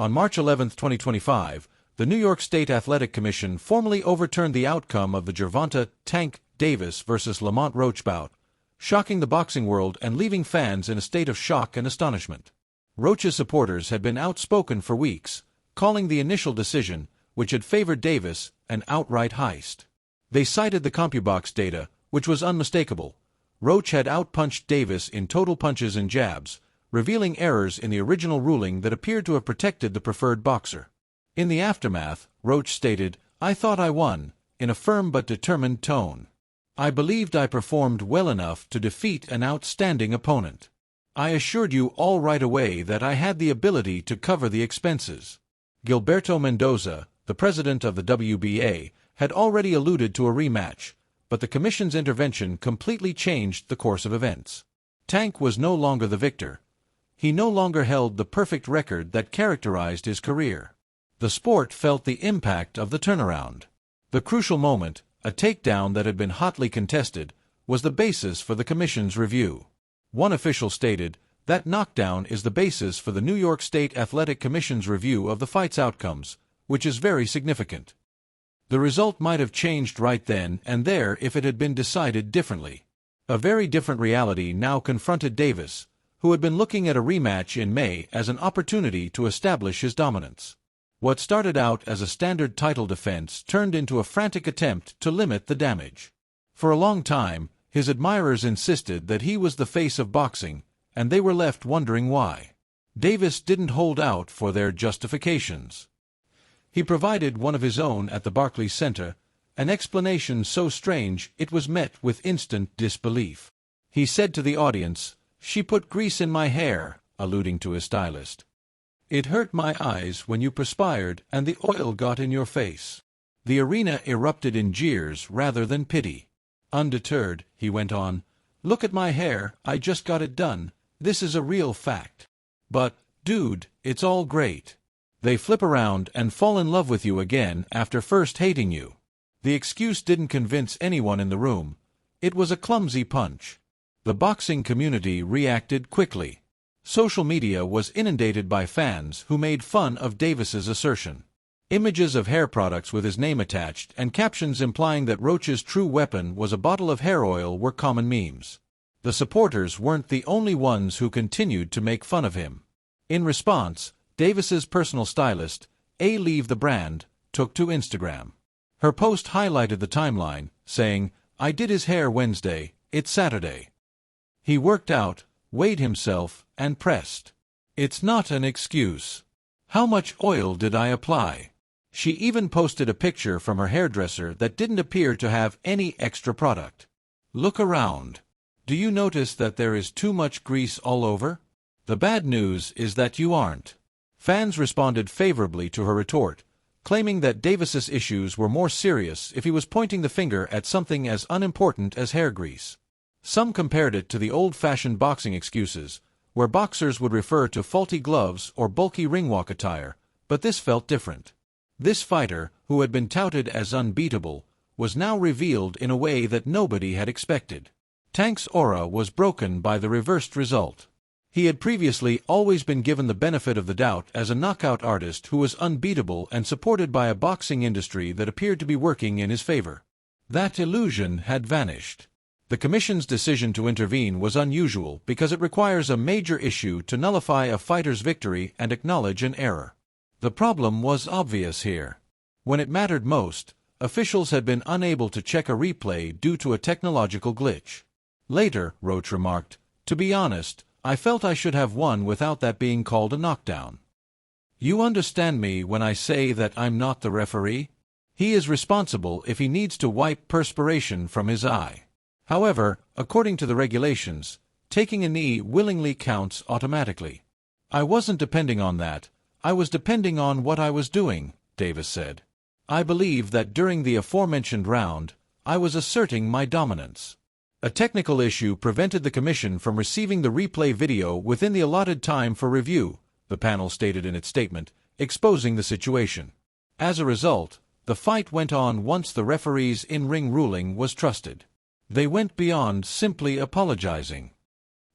On March 11, 2025, the New York State Athletic Commission formally overturned the outcome of the Gervonta "Tank" Davis versus Lamont Roach bout, shocking the boxing world and leaving fans in a state of shock and astonishment. Roach's supporters had been outspoken for weeks, calling the initial decision, which had favored Davis, an outright heist. They cited the CompuBox data, which was unmistakable. Roach had outpunched Davis in total punches and jabs, revealing errors in the original ruling that appeared to have protected the preferred boxer. In the aftermath, Roach stated, "I thought I won," in a firm but determined tone. "I believed I performed well enough to defeat an outstanding opponent. I assured you all right away that I had the ability to cover the expenses." Gilberto Mendoza, the president of the WBA, had already alluded to a rematch, but the commission's intervention completely changed the course of events. Tank was no longer the victor. He no longer held the perfect record that characterized his career. The sport felt the impact of the turnaround. The crucial moment, a takedown that had been hotly contested, was the basis for the commission's review. One official stated, "That knockdown is the basis for the New York State Athletic Commission's review of the fight's outcomes, which is very significant." The result might have changed right then and there if it had been decided differently. A very different reality now confronted Davis, who had been looking at a rematch in May as an opportunity to establish his dominance. What started out as a standard title defense turned into a frantic attempt to limit the damage. For a long time, his admirers insisted that he was the face of boxing, and they were left wondering why. Davis didn't hold out for their justifications. He provided one of his own at the Barclays Center, an explanation so strange it was met with instant disbelief. He said to the audience, "She put grease in my hair," alluding to his stylist. "It hurt my eyes when you perspired and the oil got in your face." The arena erupted in jeers rather than pity. Undeterred, he went on, "Look at my hair, I just got it done, this is a real fact." "But, dude, it's all great." They flip around and fall in love with you again after first hating you. The excuse didn't convince anyone in the room. It was a clumsy punch. The boxing community reacted quickly. Social media was inundated by fans who made fun of Davis's assertion. Images of hair products with his name attached and captions implying that Roach's true weapon was a bottle of hair oil were common memes. The supporters weren't the only ones who continued to make fun of him. In response, Davis's personal stylist, Leave the Brand, took to Instagram. Her post highlighted the timeline, saying, "I did his hair Wednesday, it's Saturday. He worked out, weighed himself, and pressed. It's not an excuse. How much oil did I apply?" She even posted a picture from her hairdresser that didn't appear to have any extra product. "Look around. Do you notice that there is too much grease all over? The bad news is that you aren't." Fans responded favorably to her retort, claiming that Davis's issues were more serious if he was pointing the finger at something as unimportant as hair grease. Some compared it to the old-fashioned boxing excuses, where boxers would refer to faulty gloves or bulky ringwalk attire, but this felt different. This fighter, who had been touted as unbeatable, was now revealed in a way that nobody had expected. Tank's aura was broken by the reversed result. He had previously always been given the benefit of the doubt as a knockout artist who was unbeatable and supported by a boxing industry that appeared to be working in his favor. That illusion had vanished. The Commission's decision to intervene was unusual because it requires a major issue to nullify a fighter's victory and acknowledge an error. The problem was obvious here. When it mattered most, officials had been unable to check a replay due to a technological glitch. Later, Roach remarked, "To be honest, I felt I should have won without that being called a knockdown. You understand me when I say that I'm not the referee? He is responsible if he needs to wipe perspiration from his eye. However, according to the regulations, taking a knee willingly counts automatically. I wasn't depending on that, I was depending on what I was doing," Davis said. "I believe that during the aforementioned round, I was asserting my dominance." A technical issue prevented the Commission from receiving the replay video within the allotted time for review, the panel stated in its statement, exposing the situation. As a result, the fight went on once the referee's in-ring ruling was trusted. They went beyond simply apologizing.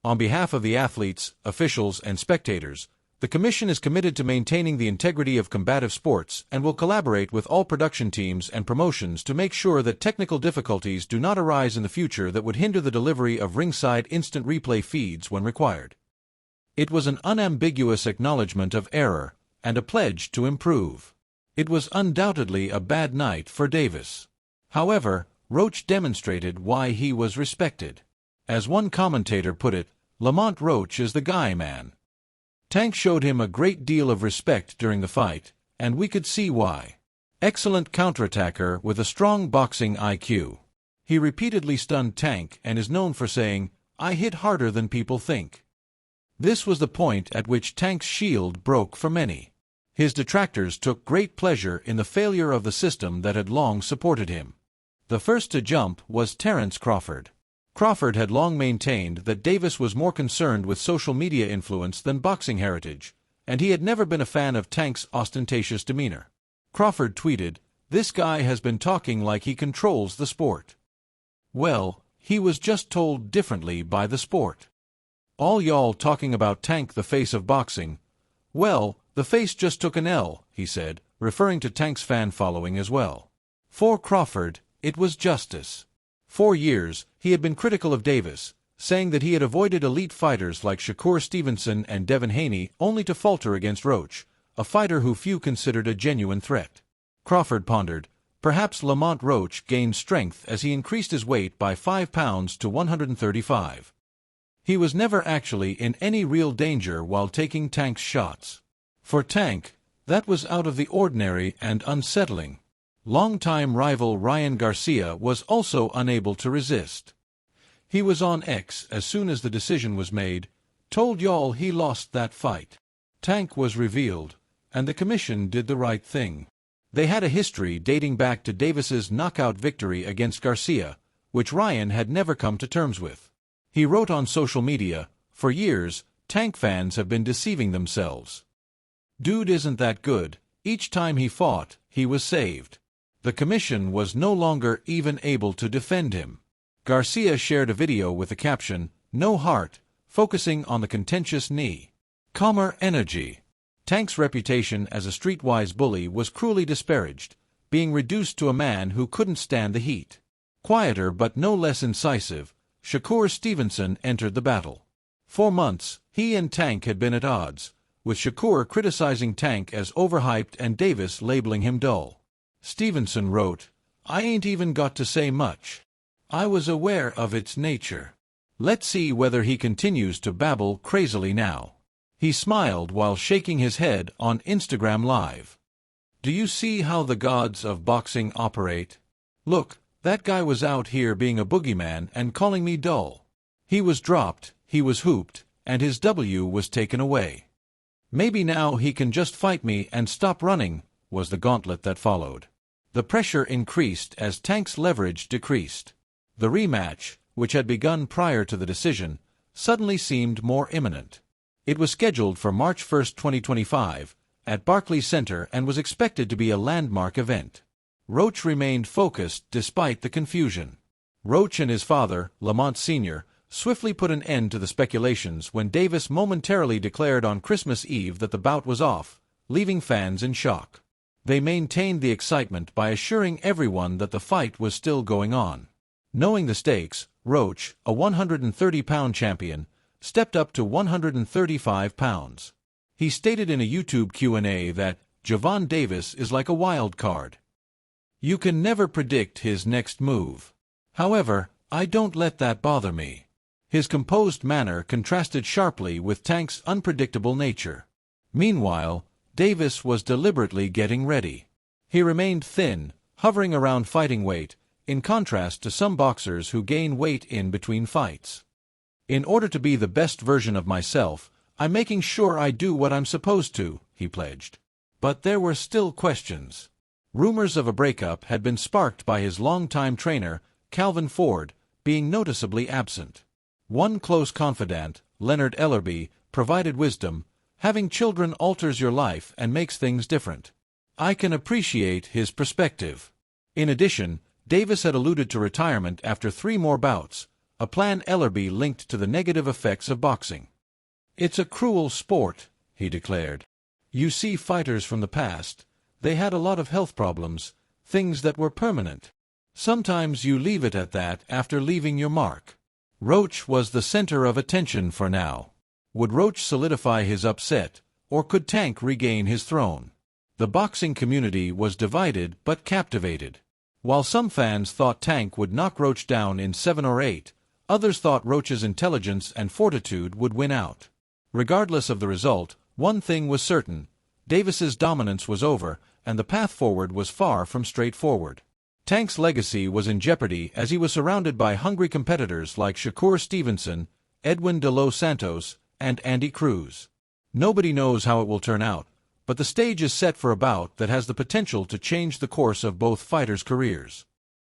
On behalf of the athletes, officials, and spectators, The Commission is committed to maintaining the integrity of combative sports and will collaborate with all production teams and promotions to make sure that technical difficulties do not arise in the future that would hinder the delivery of ringside instant replay feeds when required. It was an unambiguous acknowledgement of error and a pledge to improve. It was undoubtedly a bad night for Davis. However, Roach demonstrated why he was respected. As one commentator put it, Lamont Roach is the guy, man. Tank showed him a great deal of respect during the fight, and we could see why. Excellent counterattacker with a strong boxing IQ. He repeatedly stunned Tank and is known for saying, "I hit harder than people think." This was the point at which Tank's shield broke for many. His detractors took great pleasure in the failure of the system that had long supported him. The first to jump was Terence Crawford. Crawford had long maintained that Davis was more concerned with social media influence than boxing heritage, and he had never been a fan of Tank's ostentatious demeanor. Crawford tweeted, "This guy has been talking like he controls the sport." Well, he was just told differently by the sport. "All y'all talking about Tank, the face of boxing. Well, the face just took an L," he said, referring to Tank's fan following as well. For Crawford, it was justice. For years, he had been critical of Davis, saying that he had avoided elite fighters like Shakur Stevenson and Devin Haney only to falter against Roach, a fighter who few considered a genuine threat. Crawford pondered, perhaps Lamont Roach gained strength as he increased his weight by 5 pounds to 135. He was never actually in any real danger while taking Tank's shots. For Tank, that was out of the ordinary and unsettling. Longtime rival Ryan Garcia was also unable to resist. He was on X as soon as the decision was made, "Told y'all he lost that fight." Tank was revealed, and the Commission did the right thing. They had a history dating back to Davis's knockout victory against Garcia, which Ryan had never come to terms with. He wrote on social media, "For years, Tank fans have been deceiving themselves. Dude isn't that good. Each time he fought, he was saved." The Commission was no longer even able to defend him. Garcia shared a video with the caption, "No heart," focusing on the contentious knee. Calmer energy. Tank's reputation as a streetwise bully was cruelly disparaged, being reduced to a man who couldn't stand the heat. Quieter but no less incisive, Shakur Stevenson entered the battle. For months, he and Tank had been at odds, with Shakur criticizing Tank as overhyped and Davis labeling him dull. Stevenson wrote, "I ain't even got to say much. I was aware of its nature. Let's see whether he continues to babble crazily now." He smiled while shaking his head on Instagram Live. "Do you see how the gods of boxing operate? Look, that guy was out here being a boogeyman and calling me dull. He was dropped, he was hooped, and his W was taken away. Maybe now he can just fight me and stop running," was the gauntlet that followed. The pressure increased as Tank's leverage decreased. The rematch, which had begun prior to the decision, suddenly seemed more imminent. It was scheduled for March 1, 2025, at Barclays Center and was expected to be a landmark event. Roach remained focused despite the confusion. Roach and his father, Lamont Sr., swiftly put an end to the speculations when Davis momentarily declared on Christmas Eve that the bout was off, leaving fans in shock. They maintained the excitement by assuring everyone that the fight was still going on. Knowing the stakes, Roach, a 130-pound champion, stepped up to 135 pounds. He stated in a YouTube Q&A that Gervonta Davis is like a wild card. You can never predict his next move. However, I don't let that bother me. His composed manner contrasted sharply with Tank's unpredictable nature. Meanwhile, Davis was deliberately getting ready. He remained thin, hovering around fighting weight, in contrast to some boxers who gain weight in between fights. "In order to be the best version of myself, I'm making sure I do what I'm supposed to," he pledged. But there were still questions. Rumors of a breakup had been sparked by his longtime trainer, Calvin Ford, being noticeably absent. One close confidant, Leonard Ellerby, provided wisdom, "Having children alters your life and makes things different." I can appreciate his perspective. In addition, Davis had alluded to retirement after 3 more bouts, a plan Ellerby linked to the negative effects of boxing. "It's a cruel sport," he declared. "You see, fighters from the past, they had a lot of health problems, things that were permanent. Sometimes you leave it at that after leaving your mark." Roach was the center of attention for now. Would Roach solidify his upset, or could Tank regain his throne? The boxing community was divided but captivated. While some fans thought Tank would knock Roach down in 7 or 8, others thought Roach's intelligence and fortitude would win out. Regardless of the result, one thing was certain: Davis's dominance was over, and the path forward was far from straightforward. Tank's legacy was in jeopardy as he was surrounded by hungry competitors like Shakur Stevenson, Edwin De Los Santos, and Andy Cruz. Nobody knows how it will turn out, but the stage is set for a bout that has the potential to change the course of both fighters' careers.